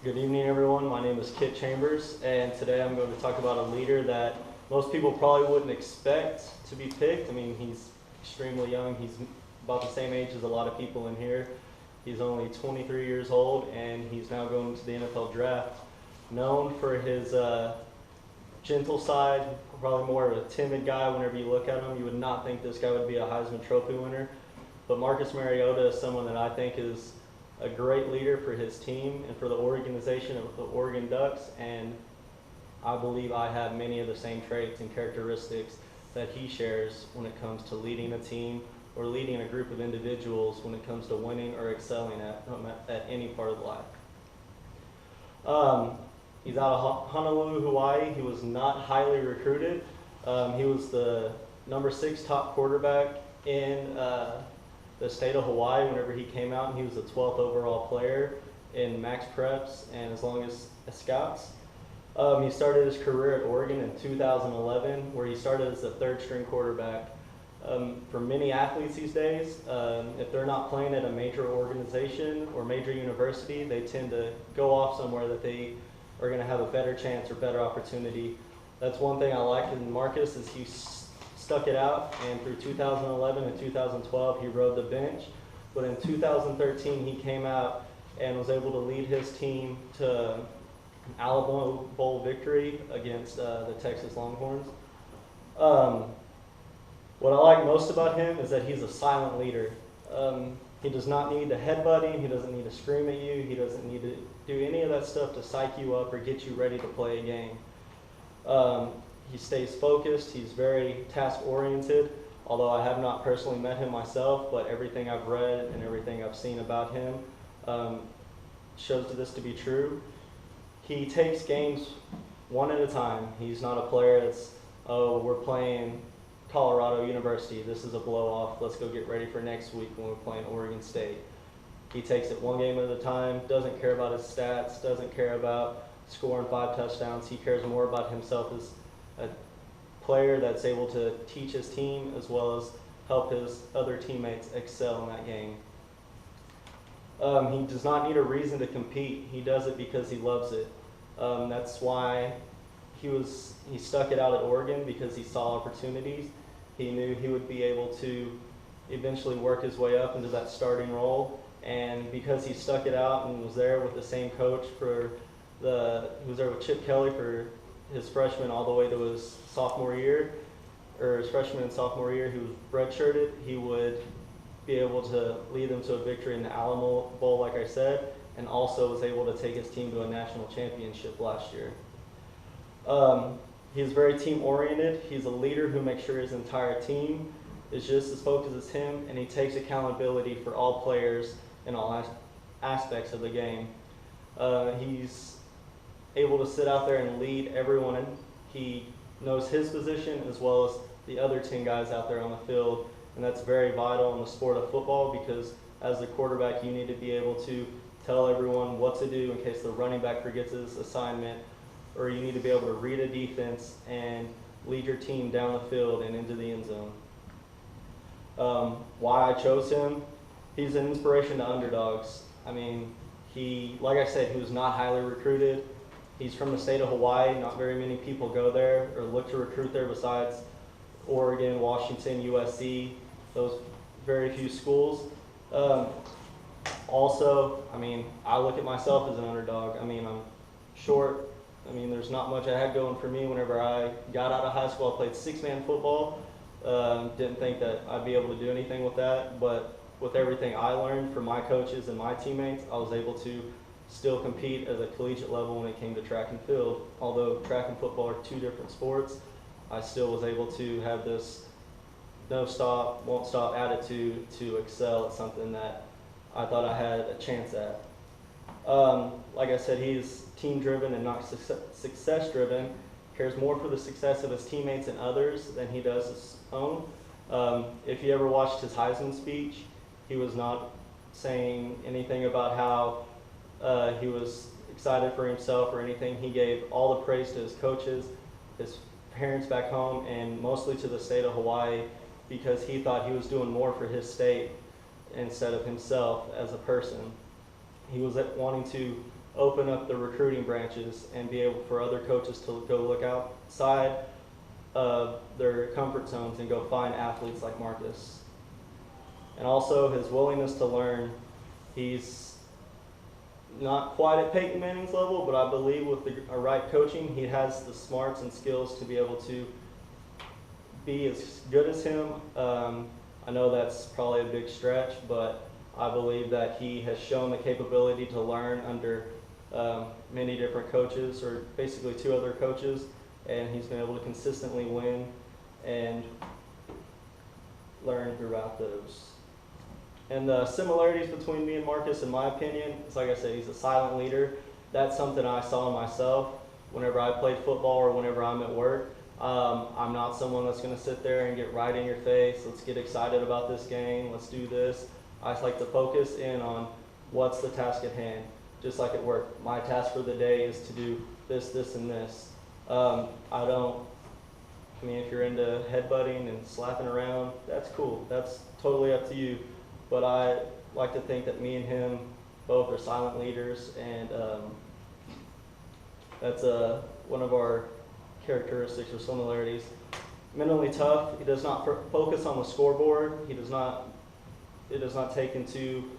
Good evening, everyone. My name is Kit Chambers, and today I'm going to talk about a leader that most people probably wouldn't expect to be picked. I mean, he's extremely young. He's about the same age as a lot of people in here. He's only 23 years old, and he's now going to the NFL draft. Known for his gentle side, probably more of a timid guy. Whenever you look at him, you would not think this guy would be a Heisman Trophy winner. But Marcus Mariota is someone that I think is a great leader for his team and for the organization of the Oregon Ducks, and I believe I have many of the same traits and characteristics that he shares when it comes to leading a team or leading a group of individuals when it comes to winning or excelling at any part of life. He's out of Honolulu, Hawaii. He was not highly recruited. He was the number 6 top quarterback in the state of Hawaii whenever he came out, and he was the 12th overall player in max preps and as long as scouts. He started his career at Oregon in 2011, where he started as the 3rd string quarterback. For many athletes these days, if they're not playing at a major organization or major university, they tend to go off somewhere that they are going to have a better chance or better opportunity. That's one thing I like in Marcus is he stuck it out, and through 2011 and 2012 he rode the bench. But in 2013 he came out and was able to lead his team to an Alamo Bowl victory against the Texas Longhorns. What I like most about him is that he's a silent leader. He does not need to headbutt you. He doesn't need to scream at you. He doesn't need to do any of that stuff to psych you up or get you ready to play a game. He stays focused. He's very task-oriented, although I have not personally met him myself, but everything I've read and everything I've seen about him shows this to be true. He takes games one at a time. He's not a player that's, oh, we're playing Colorado University. This is a blow-off. Let's go get ready for next week when we're playing Oregon State. He takes it one game at a time, doesn't care about his stats, doesn't care about scoring 5 touchdowns. He cares more about himself as a player that's able to teach his team as well as help his other teammates excel in that game. He does not need a reason to compete. He does it because he loves it. That's why he stuck it out at Oregon, because he saw opportunities. He knew he would be able to eventually work his way up into that starting role, and because he stuck it out and was there with the same coach he was there with Chip Kelly for his freshman all the way to his sophomore year, or his freshman and sophomore year, he was redshirted. He would be able to lead them to a victory in the Alamo Bowl, like I said, and also was able to take his team to a national championship last year. He's very team-oriented. He's a leader who makes sure his entire team is just as focused as him, and he takes accountability for all players in all aspects of the game. He's able to sit out there and lead everyone. He knows his position as well as the other 10 guys out there on the field, and that's very vital in the sport of football, because as the quarterback you need to be able to tell everyone what to do in case the running back forgets his assignment, or you need to be able to read a defense and lead your team down the field and into the end zone. Why I chose him, he's an inspiration to underdogs. I mean, like I said, he was not highly recruited. He's from the state of Hawaii. Not very many people go there or look to recruit there besides Oregon, Washington, USC, those very few schools. Also, I mean, I look at myself as an underdog. I mean, I'm short. I mean, there's not much I had going for me whenever I got out of high school. I played 6-man football. Didn't think that I'd be able to do anything with that, but with everything I learned from my coaches and my teammates, I was able to still compete at a collegiate level when it came to track and field. Although track and football are 2 different sports, I still was able to have this no stop, won't stop attitude to excel at something that I thought I had a chance at. Like I said, he's team-driven and not success-driven. Cares more for the success of his teammates and others than he does his own. If you ever watched his Heisman speech, he was not saying anything about how he was excited for himself or anything. He gave all the praise to his coaches, his parents back home, and mostly to the state of Hawaii, because he thought he was doing more for his state instead of himself as a person. He was wanting to open up the recruiting branches and be able for other coaches to go look outside of their comfort zones and go find athletes like Marcus. And also his willingness to learn. He's not quite at Peyton Manning's level, but I believe with the right coaching, he has the smarts and skills to be able to be as good as him. I know that's probably a big stretch, but I believe that he has shown the capability to learn under many different coaches, or basically 2 other coaches, and he's been able to consistently win and learn throughout those. And the similarities between me and Marcus, in my opinion, is like I said, he's a silent leader. That's something I saw in myself whenever I played football or whenever I'm at work. I'm not someone that's going to sit there and get right in your face. Let's get excited about this game. Let's do this. I just like to focus in on what's the task at hand. Just like at work, my task for the day is to do this, this, and this. I mean, if you're into headbutting and slapping around, that's cool. That's totally up to you. But I like to think that me and him both are silent leaders, and that's one of our characteristics or similarities. Mentally tough. He does not focus on the scoreboard. It does not take into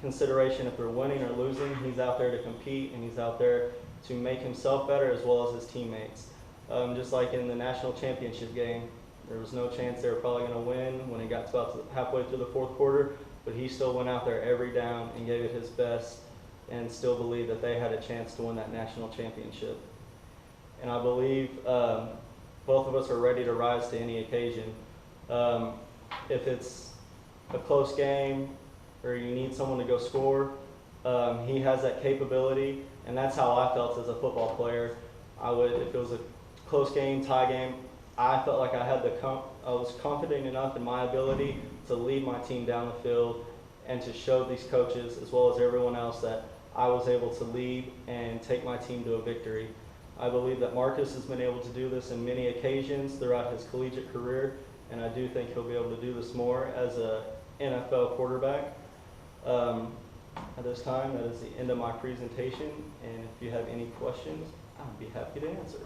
consideration if they're winning or losing. He's out there to compete, and he's out there to make himself better as well as his teammates. Just like in the national championship game, there was no chance they were probably going to win when it got about halfway through the 4th quarter, but he still went out there every down and gave it his best and still believed that they had a chance to win that national championship. And I believe both of us are ready to rise to any occasion. If it's a close game or you need someone to go score, he has that capability, and that's how I felt as a football player. If it was a close game, tie game, I felt like I was confident enough in my ability to lead my team down the field and to show these coaches as well as everyone else that I was able to lead and take my team to a victory. I believe that Marcus has been able to do this in many occasions throughout his collegiate career, and I do think he'll be able to do this more as an NFL quarterback. At this time, that is the end of my presentation, and if you have any questions, I'd be happy to answer.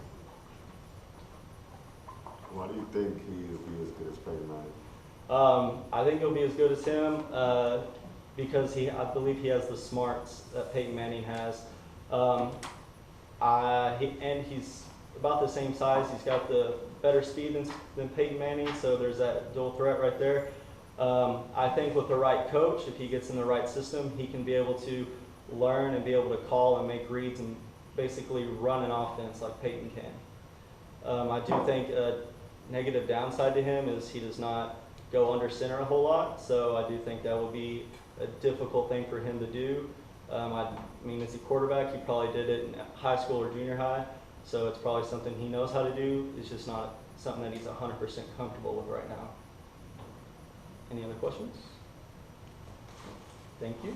Why do you think he will be as good as Peyton Manning? I think he'll be as good as him because I believe he has the smarts that Peyton Manning has. And he's about the same size. He's got the better speed than Peyton Manning, so there's that dual threat right there. I think with the right coach, if he gets in the right system, he can be able to learn and be able to call and make reads and basically run an offense like Peyton can. I do think a negative downside to him is he does not go under center a whole lot, so I do think that would be a difficult thing for him to do. I mean, as a quarterback, he probably did it in high school or junior high, so it's probably something he knows how to do. It's just not something that he's 100% comfortable with right now. Any other questions? Thank you.